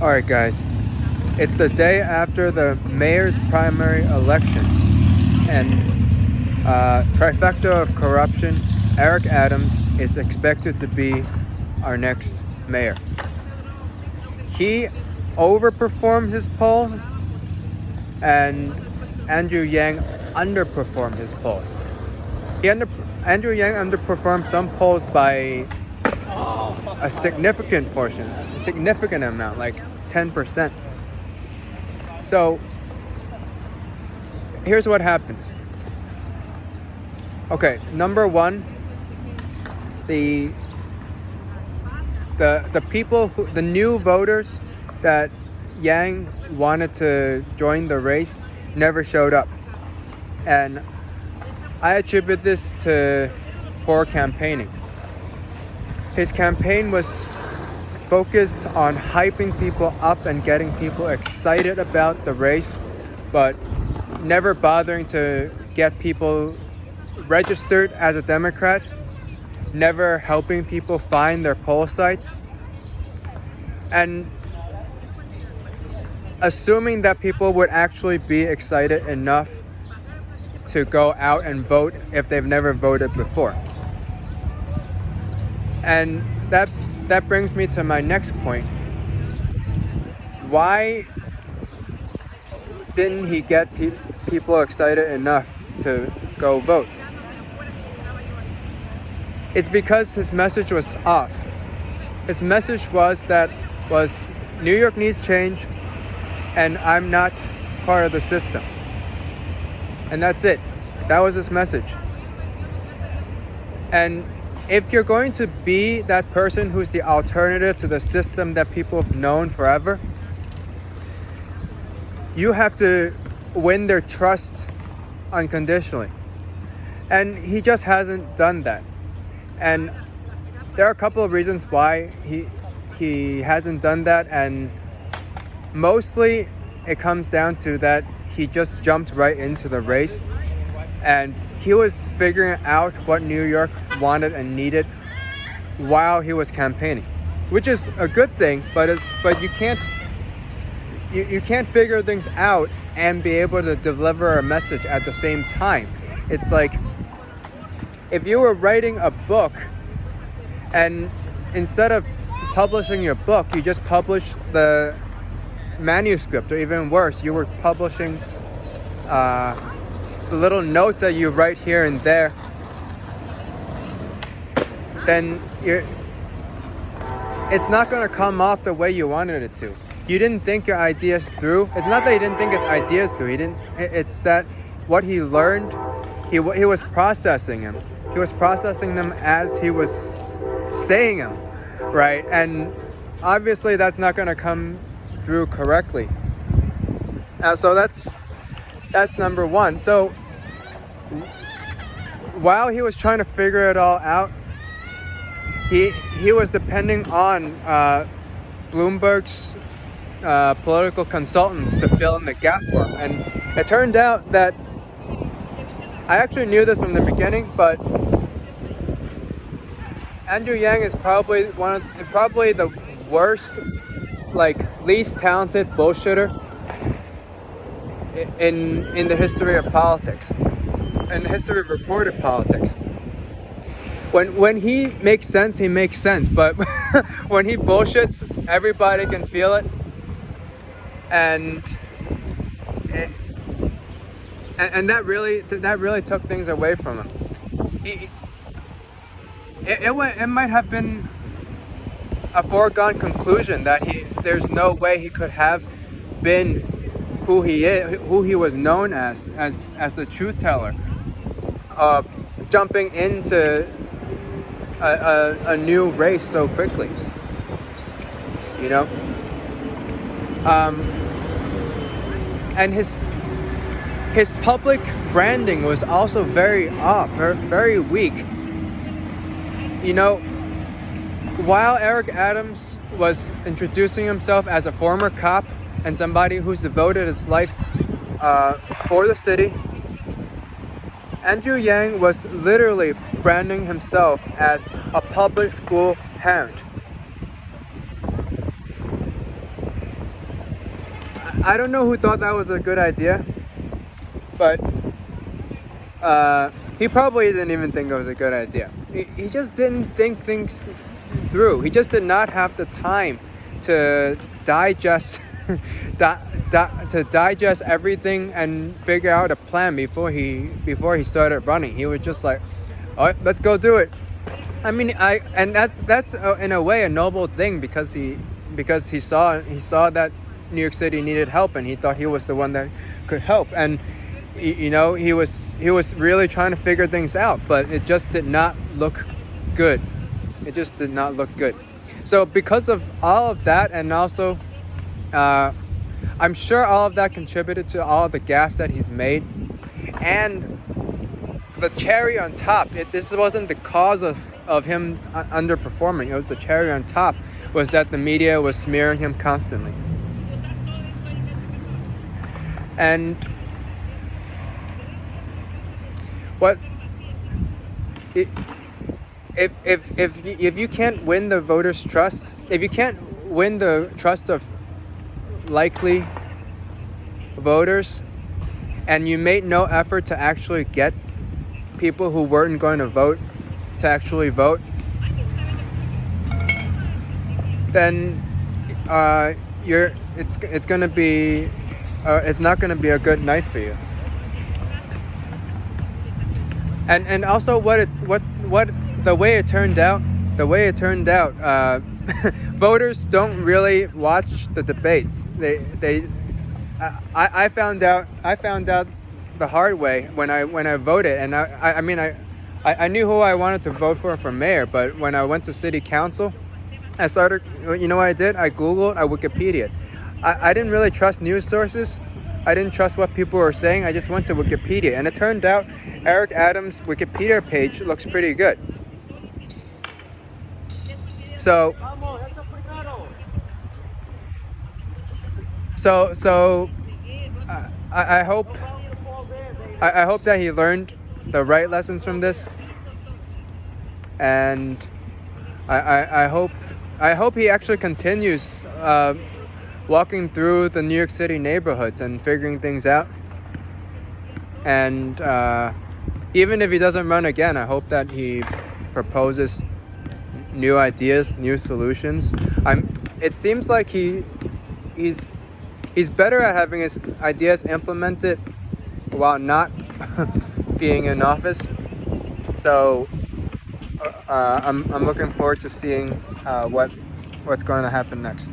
Alright guys, it's the day after the mayor's primary election, and trifecta of corruption, Eric Adams is expected to be our next mayor. He overperformed his polls, and Andrew Yang underperformed his polls. Andrew Yang underperformed some polls by a significant amount, like 10%. So here's what happened. Okay, number one, the people the new voters that Yang wanted to join the race never showed up. And I attribute this to poor campaigning. His campaign was focused on hyping people up and getting people excited about the race, but never bothering to get people registered as a Democrat, never helping people find their poll sites, and assuming that people would actually be excited enough to go out and vote if they've never voted before. And that brings me to my next point. Why didn't he get people excited enough to go vote? It's because his message was off. His message was New York needs change, and I'm not part of the system. And that's it. That was his message. And if you're going to be that person who's the alternative to the system that people have known forever, you have to win their trust unconditionally. And he just hasn't done that. And there are a couple of reasons why he hasn't done that, and mostly it comes down to that he just jumped right into the race, and he was figuring out what New York wanted and needed while he was campaigning, which is a good thing, but you can't figure things out and be able to deliver a message at the same time. It's like if you were writing a book, and instead of publishing your book, you just publish the manuscript, or even worse, you were publishing the little notes that you write here and there, then it's not going to come off the way you wanted it to. You didn't think your ideas through. It's not that he didn't think his ideas through. It's that what he learned, he was processing them. He was processing them as he was saying them, right? And obviously that's not going to come through correctly. So that's number one. So while he was trying to figure it all out, he was depending on Bloomberg's political consultants to fill in the gap for him. And it turned out that I actually knew this from the beginning, but Andrew Yang is probably the worst, least talented bullshitter in the history of politics, in the history of reported politics. When he makes sense, he makes sense, but when he bullshits, everybody can feel it, and that really took things away from him. It might have been a foregone conclusion that there's no way he could have been who he was known as the truth teller, jumping into a new race so quickly, you know. And his public branding was also very off, very weak. You know, while Eric Adams was introducing himself as a former cop and somebody who's devoted his life for the city, Andrew Yang was literally branding himself as a public school parent. I don't know who thought that was a good idea, but he probably didn't even think it was a good idea. He just didn't think things through. He just did not have the time to digest to digest everything and figure out a plan before he started running. He was just like, all right, let's go do it. I mean, and that's in a way a noble thing, because he saw that New York City needed help, and he thought he was the one that could help. And you know, he was really trying to figure things out, but it just did not look good. It just did not look good. So because of all of that, and also I'm sure all of that contributed to all of the gaffes that he's made. And the cherry on top, this wasn't the cause of him underperforming. It was the cherry on top, was that the media was smearing him constantly. And what if you can't win the voters' trust, if you can't win the trust of likely voters, and you made no effort to actually get people who weren't going to vote to actually vote, then it's gonna be it's not gonna be a good night for you. And also the way it turned out, voters don't really watch the debates. I found out the hard way when I voted, and I mean I knew who I wanted to vote for mayor, but when I went to city council, I started, you know what I did? I Googled, I Wikipedia'd. I didn't really trust news sources. I didn't trust what people were saying. I just went to Wikipedia, and it turned out Eric Adams' Wikipedia page looks pretty good. So I hope that he learned the right lessons from this, and I hope he actually continues walking through the New York City neighborhoods and figuring things out. And even if he doesn't run again, I hope that he proposes new ideas, new solutions. It seems like he's better at having his ideas implemented while not being in office. So I'm looking forward to seeing what's going to happen next.